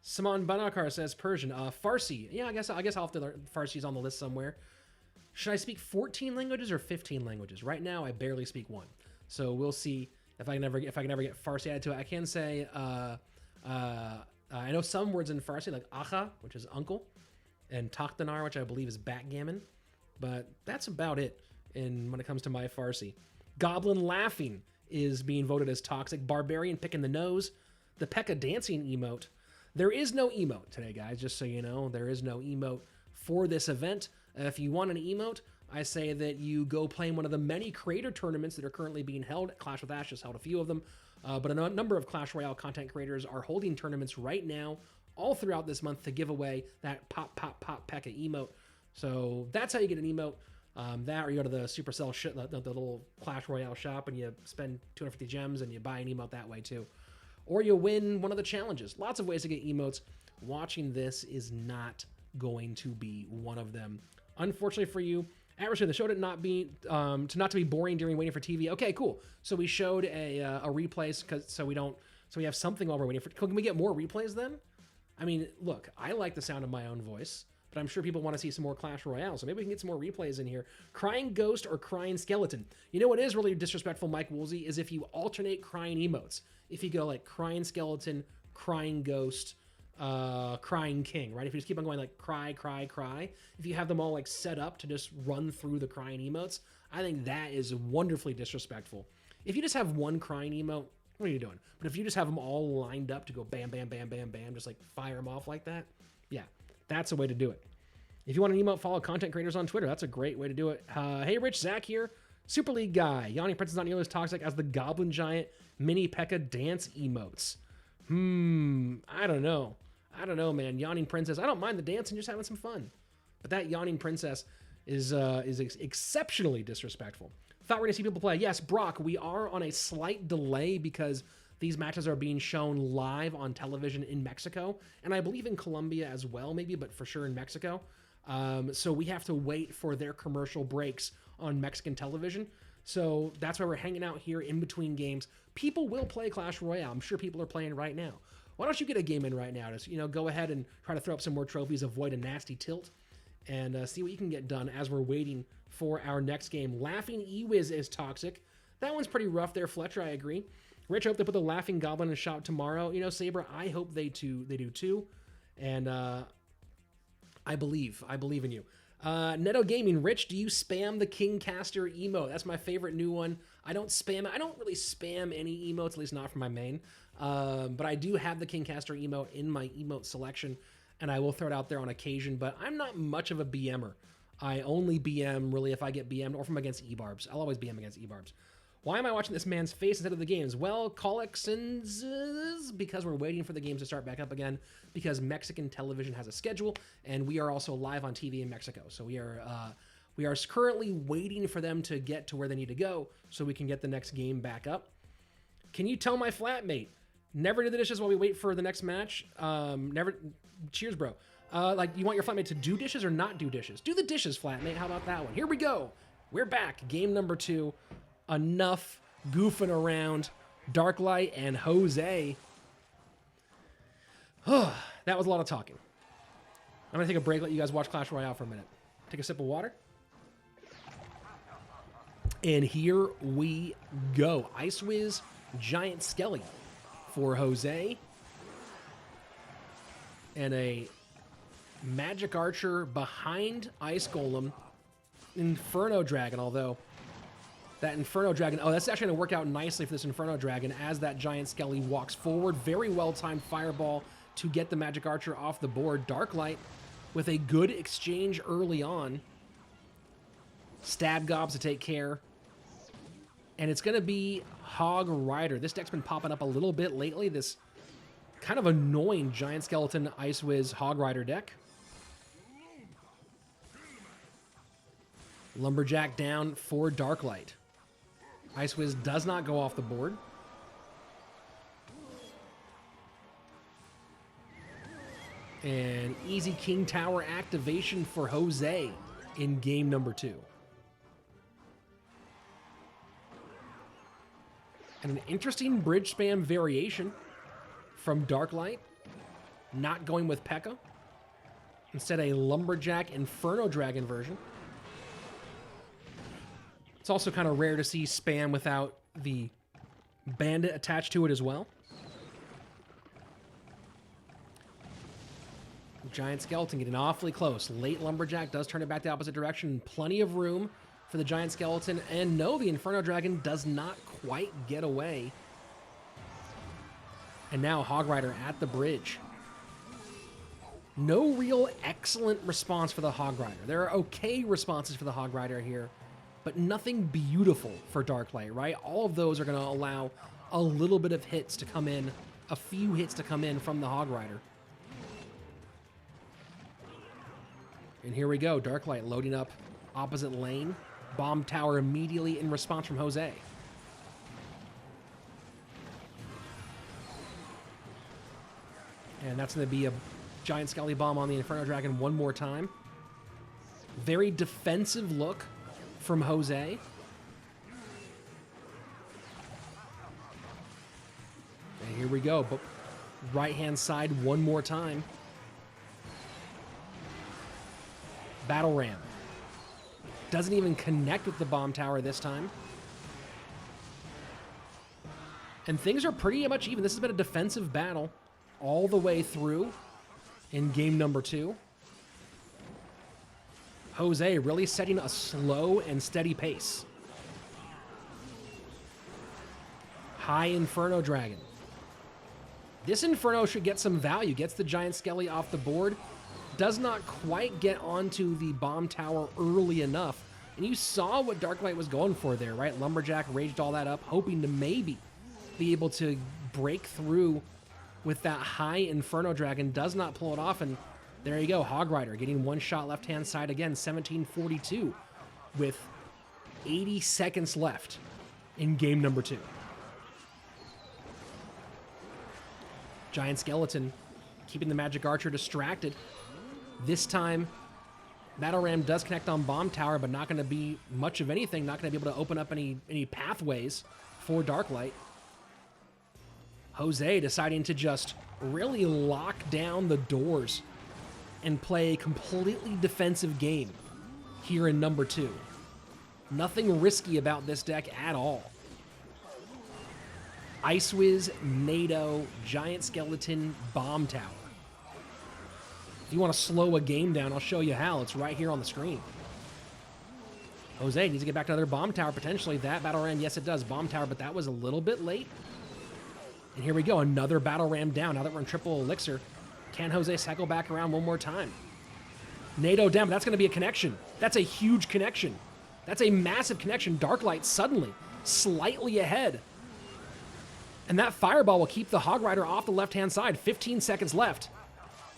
Saman Banakar says Persian. Farsi. Yeah, I guess I'll have to learn. Farsi's on the list somewhere. Should I speak 14 languages or 15 languages? Right now, I barely speak 1. So we'll see if I can ever get Farsi added to it. I can say I know some words in Farsi, like Akha, which is uncle, and Takhtanar, which I believe is backgammon. But that's about it when it comes to my Farsi. Goblin Laughing is being voted as toxic. Barbarian picking the nose. The Pekka dancing emote. There is no emote today, guys, just so you know. There is no emote for this event. If you want an emote, I say that you go play in one of the many creator tournaments that are currently being held. Clash with Ash has held a few of them, but a number of Clash Royale content creators are holding tournaments right now, all throughout this month, to give away that pop Pekka emote. So that's how you get an emote. That, or you go to the Supercell the little Clash Royale shop, and you spend 250 gems and you buy an emote that way too. Or you win one of the challenges. Lots of ways to get emotes. Watching this is not going to be one of them. Unfortunately for you, Average, the show did not be to be boring during waiting for TV. Okay, cool. So we showed a replay so we have something while we're waiting for. Can we get more replays then? I mean, look, I like the sound of my own voice, but I'm sure people want to see some more Clash Royale, so maybe we can get some more replays in here. Crying Ghost or Crying Skeleton. You know what is really disrespectful, Mike Woolsey, is if you alternate crying emotes. If you go like Crying Skeleton, Crying Ghost, Crying King, right? If you just keep on going like cry, cry, cry, if you have them all like set up to just run through the crying emotes, I think that is wonderfully disrespectful. If you just have one crying emote, what are you doing? But if you just have them all lined up to go bam, bam, bam, bam, bam, just like fire them off like that, yeah, that's a way to do it. If you want an emote, follow content creators on Twitter. That's a great way to do it. Hey, Rich, Zach here. Super League guy. Yawning Prince is not nearly as toxic as the Goblin Giant Mini P.E.K.K.A dance emotes. I don't know. I don't know, man. Yawning Princess. I don't mind the dancing, just having some fun. But that Yawning Princess is exceptionally disrespectful. Thought we're going to see people play. Yes, Brock, we are on a slight delay because these matches are being shown live on television in Mexico. And I believe in Colombia as well, maybe, but for sure in Mexico. So we have to wait for their commercial breaks on Mexican television. So that's why we're hanging out here in between games. People will play Clash Royale. I'm sure people are playing right now. Why don't you get a game in right now? Just, go ahead and try to throw up some more trophies, avoid a nasty tilt, and see what you can get done as we're waiting for our next game. Laughing Ewiz is toxic. That one's pretty rough there, Fletcher. I agree. Rich, I hope they put the Laughing Goblin in shop tomorrow. Saber, I hope they do too. And I believe in you. Neto Gaming, Rich, do you spam the Kingcaster emote? That's my favorite new one. I don't spam it. I don't really spam any emotes, at least not from my main. But I do have the Kingcaster emote in my emote selection, and I will throw it out there on occasion, but I'm not much of a BMer. I only BM, really, if I get BM'd or from against E-Barbs. I'll always BM against E-Barbs. Why am I watching this man's face instead of the games? Well, Colixons, because we're waiting for the games to start back up again, because Mexican television has a schedule, and we are also live on TV in Mexico. So we are currently waiting for them to get to where they need to go so we can get the next game back up. Can you tell my flatmate? Never do the dishes while we wait for the next match. Never. Cheers, bro. You want your flatmate to do dishes or not do dishes? Do the dishes, flatmate. How about that one? Here we go. We're back. Game number 2. Enough goofing around. Darklight and Jose. That was a lot of talking. I'm going to take a break, let you guys watch Clash Royale for a minute. Take a sip of water. And here we go. Ice Wiz, Giant Skelly for Jose. And a Magic Archer behind Ice Golem. Inferno Dragon, although that Inferno Dragon, that's actually going to work out nicely for this Inferno Dragon as that Giant Skelly walks forward. Very well-timed Fireball to get the Magic Archer off the board. Darklight with a good exchange early on. Stab Gobs to take care. And it's going to be Hog Rider. This deck's been popping up a little bit lately. This kind of annoying Giant Skeleton Ice Wiz Hog Rider deck. Lumberjack down for Darklight. Ice Wiz does not go off the board. And easy King Tower activation for Jose in game number 2. And an interesting bridge spam variation from Darklight. Not going with P.E.K.K.A. Instead, a Lumberjack Inferno Dragon version. It's also kind of rare to see spam without the Bandit attached to it as well. Giant Skeleton getting awfully close. Late Lumberjack does turn it back the opposite direction. Plenty of room for the Giant Skeleton. And no, the Inferno Dragon does not quite get away. And now Hog Rider at the bridge. No real excellent response for the Hog Rider. There are okay responses for the Hog Rider here, but nothing beautiful for Darklight, right? All of those are going to allow a little bit of hits to come in, a few hits to come in from the Hog Rider. And here we go, Darklight loading up opposite lane. Bomb tower immediately in response from Jose. And that's going to be a Giant Skelly Bomb on the Inferno Dragon one more time. Very defensive look from Jose. And here we go. But right-hand side one more time. Battle Ram. Doesn't even connect with the bomb tower this time. And things are pretty much even. This has been a defensive battle all the way through in game number 2. Jose really setting a slow and steady pace. High Inferno Dragon. This Inferno should get some value. Gets the Giant Skelly off the board. Does not quite get onto the bomb tower early enough. And you saw what Darklight was going for there, right? Lumberjack raged all that up, hoping to maybe be able to break through with that high Inferno Dragon. Does not pull it off, and there you go. Hog Rider getting one shot left-hand side again, 1742, with 80 seconds left in game number 2. Giant Skeleton keeping the Magic Archer distracted. This time, Battle Ram does connect on Bomb Tower, but not going to be much of anything. Not going to be able to open up any pathways for Darklight. Jose deciding to just really lock down the doors and play a completely defensive game here in number 2. Nothing risky about this deck at all. Ice Wiz, NATO, Giant Skeleton, Bomb Tower. If you want to slow a game down, I'll show you how. It's right here on the screen. Jose needs to get back to another Bomb Tower, potentially. That Battle Ram, yes it does, Bomb Tower, but that was a little bit late. And here we go, another Battle Ram down. Now that we're in triple elixir, can Jose cycle back around one more time? NATO down, but that's going to be a connection. That's a huge connection. That's a massive connection. Darklight suddenly slightly ahead. And that Fireball will keep the Hog Rider off the left-hand side. 15 seconds left.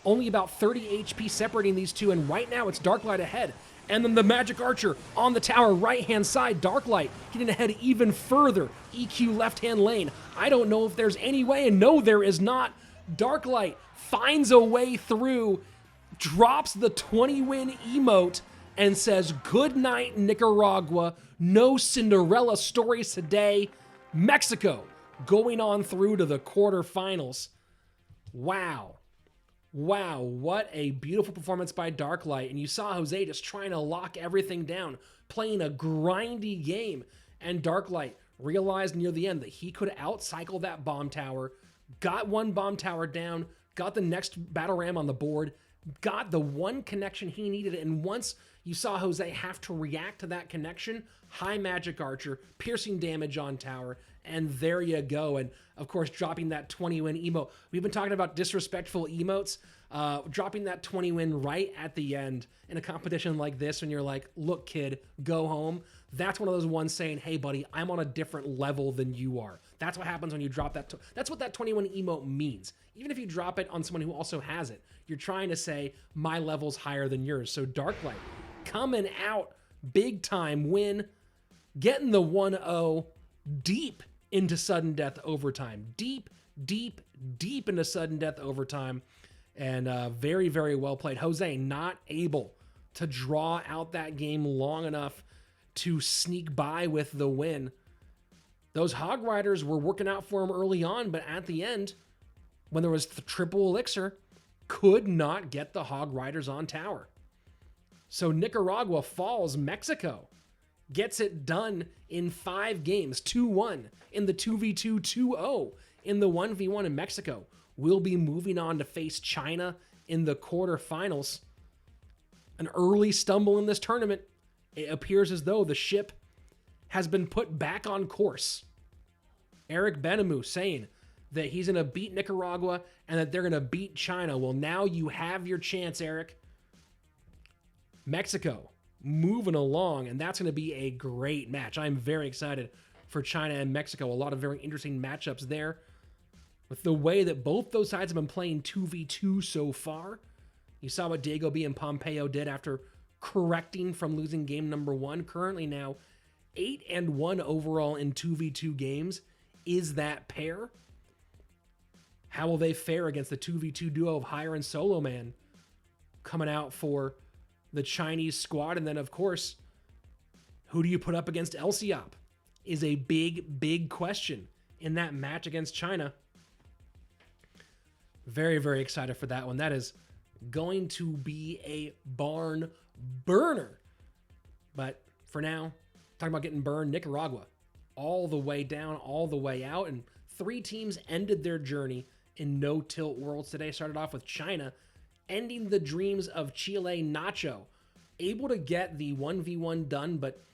Only about 30 HP separating these two, and right now it's Darklight ahead. And then the Magic Archer on the tower right-hand side. Darklight getting ahead even further. EQ left-hand lane. I don't know if there's any way, and no, there is not. Darklight finds a way through, drops the 20-win emote, and says, "Good night, Nicaragua. No Cinderella stories today. Mexico going on through to the quarterfinals." Wow. Wow, what a beautiful performance by Darklight. And you saw Jose just trying to lock everything down, playing a grindy game. And Darklight realized near the end that he could outcycle that Bomb Tower, got one Bomb Tower down, got the next Battle Ram on the board, got the one connection he needed. And once you saw Jose have to react to that connection, high Magic Archer, piercing damage on tower, and there you go. And of course, dropping that 20-win emote. We've been talking about disrespectful emotes. Dropping that 20-win right at the end in a competition like this, when you're like, "Look, kid, go home." That's one of those ones saying, "Hey, buddy, I'm on a different level than you are." That's what happens when you drop that. That's what that 20-win emote means. Even if you drop it on someone who also has it, you're trying to say, "My level's higher than yours." So Darklight coming out big time win, getting the 1-0 deep into sudden death overtime. Deep into sudden death overtime. And very, very well played. Jose not able to draw out that game long enough to sneak by with the win. Those Hog Riders were working out for him early on, but at the end, when there was the triple elixir, could not get the Hog Riders on tower. So Nicaragua falls. Mexico gets it done in 5 games, 2-1 in the 2v2, 2-0 in the 1v1 in Mexico. We'll be moving on to face China in the quarterfinals. An early stumble in this tournament. It appears as though the ship has been put back on course. Eric Benamou saying that he's going to beat Nicaragua and that they're going to beat China. Well, now you have your chance, Eric. Mexico moving along, and that's going to be a great match. I'm very excited for China and Mexico. A lot of very interesting matchups there. With the way that both those sides have been playing 2v2 so far. You saw what Diego B and Pompeo did after correcting from losing game number 1. Currently now 8-1 overall in 2v2 games. Is that pair? How will they fare against the 2v2 duo of Hire and Solo Man coming out for the Chinese squad? And then, of course, who do you put up against Elsiop is a big question in that match against China. Very, very excited for that one. That is going to be a barn burner. But for now, talking about getting burned, Nicaragua all the way down, all the way out. And 3 teams ended their journey in No Tilt Worlds today. Started off with China, ending the dreams of Chile Nacho. Able to get the 1v1 done, but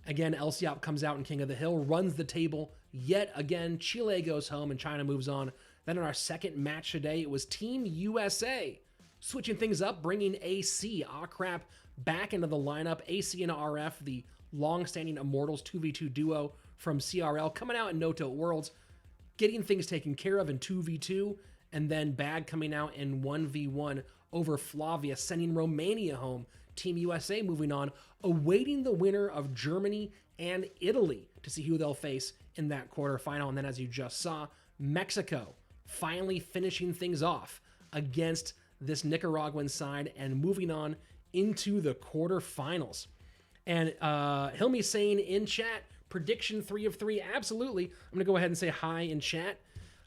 again, El Siop comes out in King of the Hill, runs the table yet again. Chile goes home and China moves on. Then in our second match today, it was Team USA switching things up, bringing AC, Crap, back into the lineup. AC and RF, the long-standing Immortals 2v2 duo from CRL, coming out in No Tilt Worlds, getting things taken care of in 2v2, and then Bag coming out in 1v1 over Flavia, sending Romania home. Team USA moving on, awaiting the winner of Germany and Italy to see who they'll face in that quarterfinal. And then, as you just saw, Mexico finally finishing things off against this Nicaraguan side and moving on into the quarterfinals. And Hilmi saying in chat, prediction 3 of 3. Absolutely. I'm going to go ahead and say hi in chat.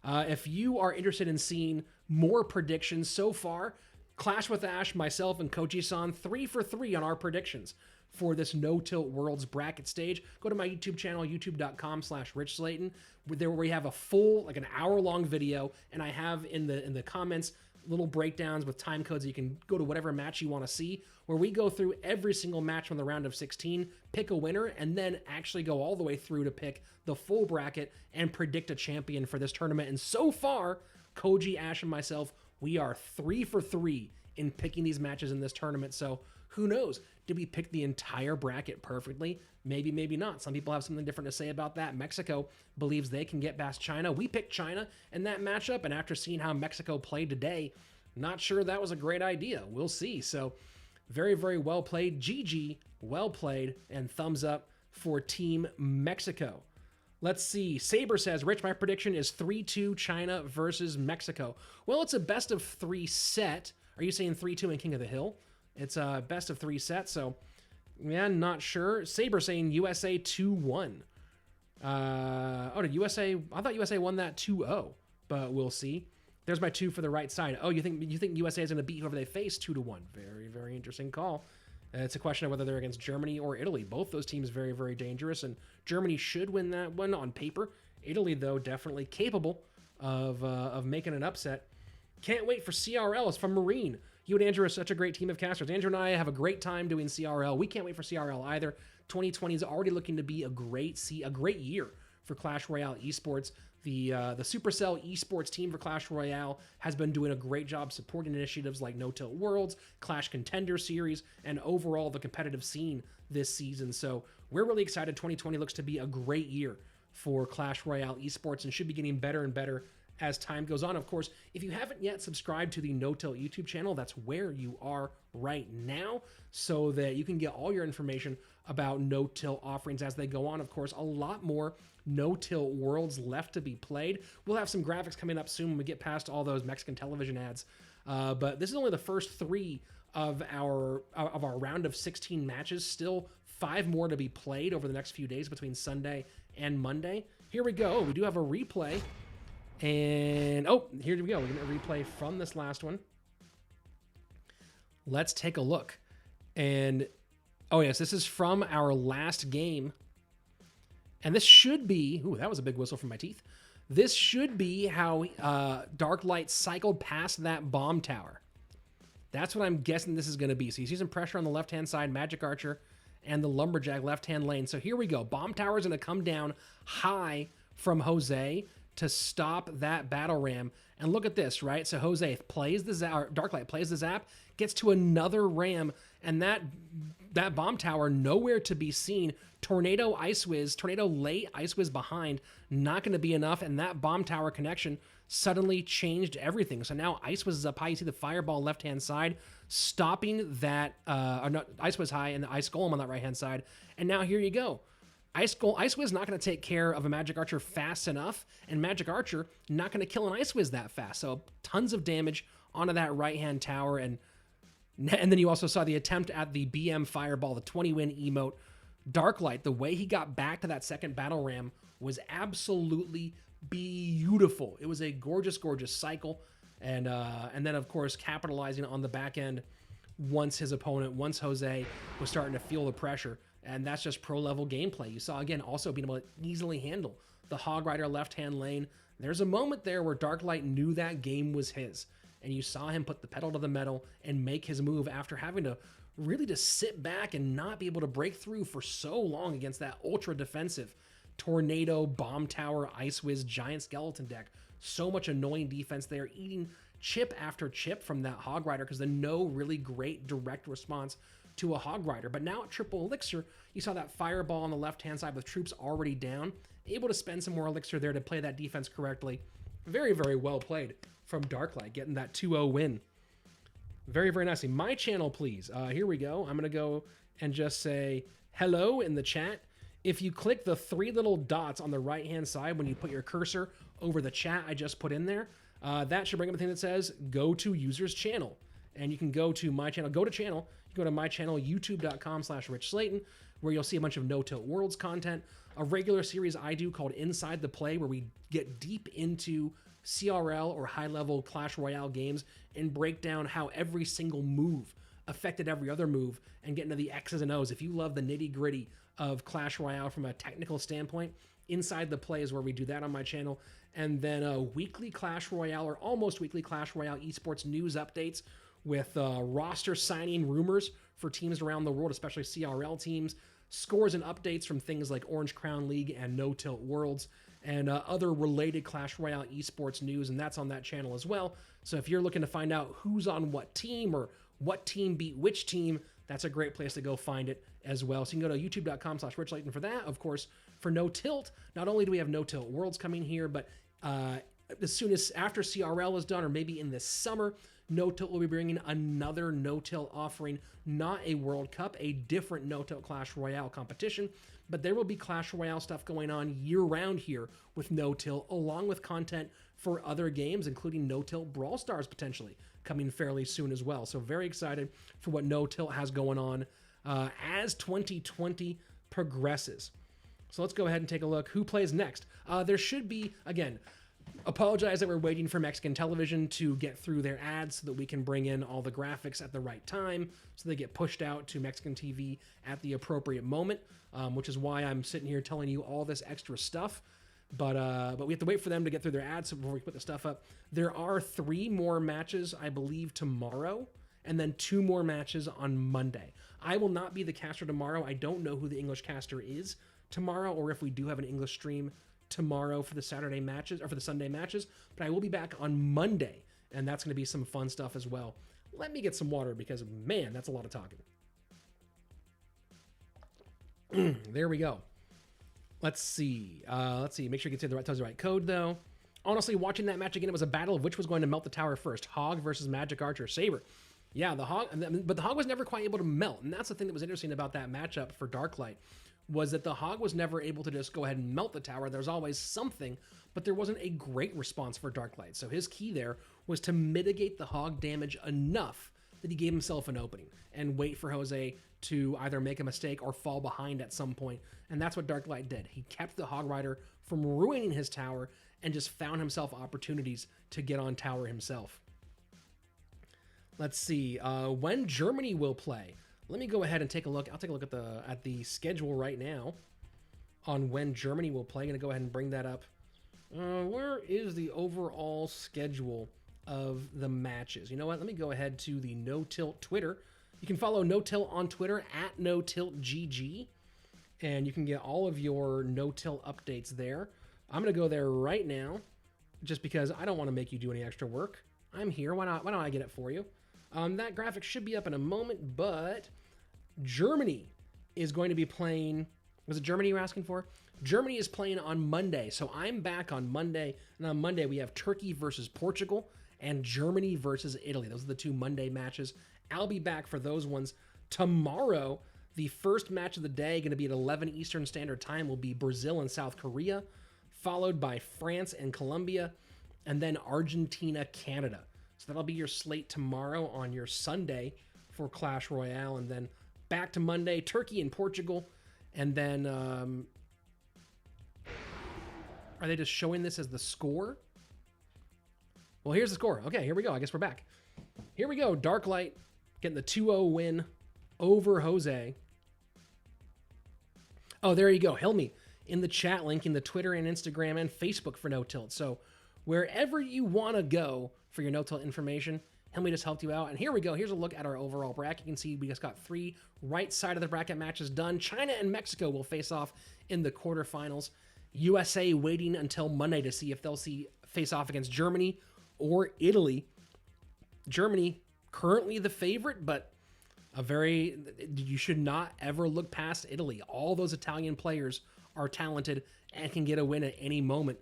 If you are interested in seeing more predictions so far, Clash with Ash, myself, and Koji-san, 3 for 3 on our predictions for this No Tilt Worlds bracket stage. Go to my YouTube channel, youtube.com/RichSlayton, where we have a full, like an hour-long video, and I have in the comments little breakdowns with time codes that you can go to whatever match you want to see, where we go through every single match from the round of 16, pick a winner, and then actually go all the way through to pick the full bracket and predict a champion for this tournament. And so far, Koji, Ash, and myself, we are 3 for 3 in picking these matches in this tournament. So who knows? Did we pick the entire bracket perfectly? Maybe, maybe not. Some people have something different to say about that. Mexico believes they can get past China. We picked China in that matchup, and after seeing how Mexico played today, not sure that was a great idea. We'll see. So very, very well played. GG, well played, and thumbs up for Team Mexico. Let's see. Saber says, Rich, my prediction is 3-2 China versus Mexico. Well, it's a best of 3 set. Are you saying 3-2 in King of the Hill? It's a best of 3 set, so yeah, not sure. Saber saying USA 2-1. Did USA? I thought USA won that 2-0, but we'll see. There's my 2 for the right side. Oh, you think USA is going to beat whoever they face 2-1? Very, very interesting call. It's a question of whether they're against Germany or Italy. Both those teams very, very dangerous, and Germany should win that one on paper. Italy, though, definitely capable of making an upset. Can't wait for CRL. It's from Marine. You and Andrew are such a great team of casters. Andrew and I have a great time doing CRL. We can't wait for CRL either. 2020 is already looking to be a great year for Clash Royale esports. The Supercell esports team for Clash Royale has been doing a great job supporting initiatives like No Tilt Worlds, Clash Contender Series, and overall the competitive scene this season. So we're really excited. 2020 looks to be a great year for Clash Royale esports and should be getting better and better as time goes on. Of course, if you haven't yet subscribed to the No Tilt YouTube channel, that's where you are right now, so that you can get all your information about No Tilt offerings as they go on. Of course, a lot more No Tilt Worlds left to be played. We'll have some graphics coming up soon when we get past all those Mexican television ads. But this is only the first 3 of our round of 16 matches. Still 5 more to be played over the next few days between Sunday and Monday. Here we go. We do have a replay. And, here we go. We're going to replay from this last one. Let's take a look. And, oh yes, this is from our last game. And this should be, ooh, that was a big whistle from my teeth. This should be how Darklight cycled past that bomb tower. That's what I'm guessing this is going to be. So you see some pressure on the left-hand side, Magic Archer, and the Lumberjack left-hand lane. So here we go. Bomb tower is going to come down high from Jose to stop that battle ram. And look at this, right? So Jose plays the zap, or Darklight plays the zap, gets to another ram, and that bomb tower nowhere to be seen. Tornado Ice Wiz, Tornado late, Ice Wiz behind, not going to be enough, and that bomb tower connection suddenly changed everything. So now Ice Wiz is up high. You see the fireball left-hand side, stopping that, Ice Wiz high and the Ice Golem on that right-hand side. And now here you go. Ice Wiz not going to take care of a Magic Archer fast enough, and Magic Archer not going to kill an Ice Wiz that fast. So tons of damage onto that right-hand tower, and then you also saw the attempt at the BM Fireball, the 20-win emote. Darklight, the way he got back to that second battle ram was absolutely beautiful. It was a gorgeous, gorgeous cycle, and then of course capitalizing on the back end once Jose was starting to feel the pressure. And that's just pro-level gameplay. You saw, again, also being able to easily handle the Hog Rider left-hand lane, There's a moment there where Darklight knew that game was his, and you saw him put the pedal to the metal and make his move after having to really just sit back and not be able to break through for so long against that ultra defensive Tornado, Bomb Tower, Ice Wiz, Giant Skeleton deck. So much annoying defense there, eating chip after chip from that Hog Rider because there's no really great direct response to a Hog Rider. But now at Triple Elixir, you saw that Fireball on the left-hand side with troops already down, able to spend some more Elixir there to play that defense correctly. Very, very well played from Darklight, getting that 2-0 win. Very, very nicely. My channel, please. Here we go. I'm going to go and just say hello in the chat. If you click the 3 little dots on the right-hand side when you put your cursor over the chat I just put in there, that should bring up a thing that says go to user's channel. And you can go to my channel, go to channel, you go to my channel, youtube.com/RichSlayton, where you'll see a bunch of NTWorlds content, a regular series I do called Inside the Play, where we get deep into CRL or high-level Clash Royale games and break down how every single move affected every other move and get into the X's and O's. If you love the nitty-gritty of Clash Royale from a technical standpoint, Inside the Play is where we do that on my channel. And then weekly Clash Royale or almost weekly Clash Royale esports news updates with roster signing rumors for teams around the world, especially CRL teams, scores and updates from things like Orange Crown League and NTWorlds, and other related Clash Royale esports news, and that's on that channel as well. So if you're looking to find out who's on what team or what team beat which team, that's a great place to go find it as well. So you can go to youtube.com/RichSlayton for that. Of course, for No Tilt, not only do we have NTWorlds coming here, but as soon as after CRL is done, or maybe in this summer, No Tilt will be bringing another No Tilt offering, not a World Cup, a different No Tilt Clash Royale competition, but there will be Clash Royale stuff going on year-round here with No Tilt, along with content for other games, including No Tilt Brawl Stars potentially coming fairly soon as well. So very excited for what No Tilt has going on as 2020 progresses. So let's go ahead and take a look. Who plays next? There should be, again, apologize that we're waiting for Mexican television to get through their ads so that we can bring in all the graphics at the right time so they get pushed out to Mexican TV at the appropriate moment, which is why I'm sitting here telling you all this extra stuff. But we have to wait for them to get through their ads before we put the stuff up. There are 3 more matches, I believe, tomorrow, and then 2 more matches on Monday. I will not be the caster tomorrow. I don't know who the English caster is tomorrow, or if we do have an English stream tomorrow for the Saturday matches or for the Sunday matches, but I will be back on Monday, and that's going to be some fun stuff as well. Let me get some water because, man, that's a lot of talking. There we go. Let's see. Make sure you get the right code, though. Honestly, watching that match again, it was a battle of which was going to melt the tower first. Hog versus Magic Archer Saber. Yeah, the Hog, but the Hog was never quite able to melt, and that's the thing that was interesting about that matchup for Darklight, was that the Hog was never able to just go ahead and melt the tower. There's always something, but there wasn't a great response for Darklight. So his key there was to mitigate the Hog damage enough that he gave himself an opening and wait for Jose to either make a mistake or fall behind at some point. And that's what Darklight did. He kept the Hog Rider from ruining his tower and just found himself opportunities to get on tower himself. Let's see when Germany will play. Let me go ahead and take a look. I'll take a look at the schedule right now on when Germany will play. I'm going to go ahead and bring that up. Where is the overall schedule of the matches? You know what? Let me go ahead to the No Tilt Twitter. You can follow No Tilt on Twitter at NoTiltGG, and you can get all of your No Tilt updates there. I'm going to go there right now just because I don't want to make you do any extra work. I'm here. Why don't I get it for you? That graphic should be up in a moment, but Germany is going to be playing. Was it Germany you were asking for? Germany is playing on Monday, so I'm back on Monday. And on Monday, we have Turkey versus Portugal and Germany versus Italy. Those are the 2 Monday matches. I'll be back for those ones. Tomorrow, the first match of the day, going to be at 11 Eastern Standard Time, will be Brazil and South Korea, followed by France and Colombia, and then Argentina, Canada. So that'll be your slate tomorrow on your Sunday for Clash Royale, and then back to Monday, Turkey and Portugal, and then are they just showing this as the score? Well, here's the score. Okay, here we go. I guess we're back. Here we go. Darklight getting the 2-0 win over Jose. Oh, there you go. Helmy in the chat linking the Twitter and Instagram and Facebook for No Tilt. So wherever you want to go for your no-till information, Hilmy just helped you out. And here we go. Here's a look at our overall bracket. You can see we just got 3 right side of the bracket matches done. China and Mexico will face off in the quarterfinals. USA waiting until Monday to see if they'll face off against Germany or Italy. Germany currently the favorite, but you should not ever look past Italy. All those Italian players are talented and can get a win at any moment.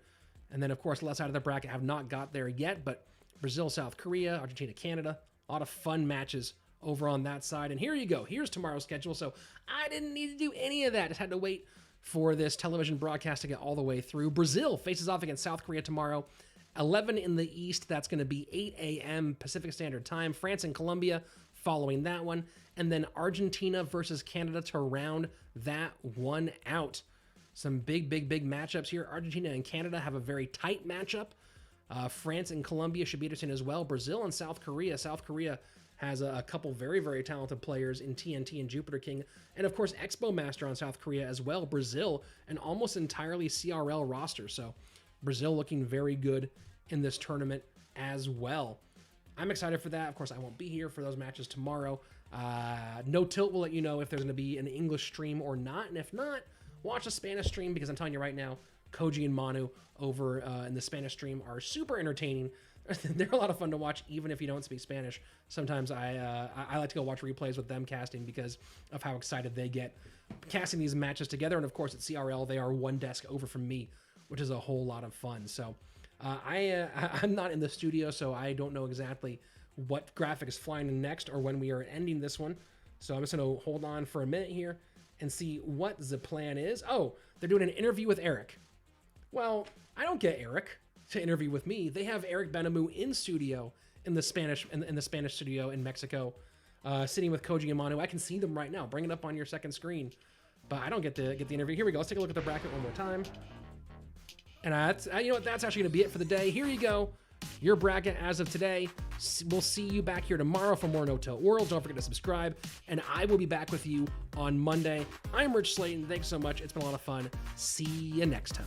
And then, of course, the left side of the bracket have not got there yet, but Brazil, South Korea, Argentina, Canada, a lot of fun matches over on that side. And here you go. Here's tomorrow's schedule. So I didn't need to do any of that. Just had to wait for this television broadcast to get all the way through. Brazil faces off against South Korea tomorrow, 11 in the East. That's going to be 8 a.m. Pacific Standard Time. France and Colombia following that one. And then Argentina versus Canada to round that one out. Some big matchups here. Argentina and Canada have a very tight matchup. France and Colombia should be interesting as well. Brazil and South Korea. South Korea has a couple very talented players in TNT and Jupiter King. And of course, Expo Master on South Korea as well. Brazil, an almost entirely CRL roster. So Brazil looking very good in this tournament as well. I'm excited for that. Of course, I won't be here for those matches tomorrow. No Tilt will let you know if there's going to be an English stream or not. And if not, watch a Spanish stream, because I'm telling you right now, Koji and Manu over in the Spanish stream are super entertaining. They're a lot of fun to watch, even if you don't speak Spanish. Sometimes I like to go watch replays with them casting because of how excited they get casting these matches together. And of course, at CRL, they are one desk over from me, which is a whole lot of fun. So I'm not in the studio, so I don't know exactly what graphic is flying in next or when we are ending this one. So I'm just going to hold on for a minute here and see what the plan is. Oh, they're doing an interview with Eric. Well, I don't get Eric to interview with me. They have Eric Benamou in studio in the Spanish studio in Mexico, sitting with Koji and Manu. I can see them right now. Bring it up on your second screen, but I don't get the interview. Here we go. Let's take a look at the bracket one more time. And you know what? That's actually going to be it for the day. Here you go. Your bracket as of today. We'll see you back here tomorrow for more No-Till Worlds. Don't forget to subscribe, and I will be back with you on Monday. I'm Rich Slate, and thanks so much. It's been a lot of fun. See you next time.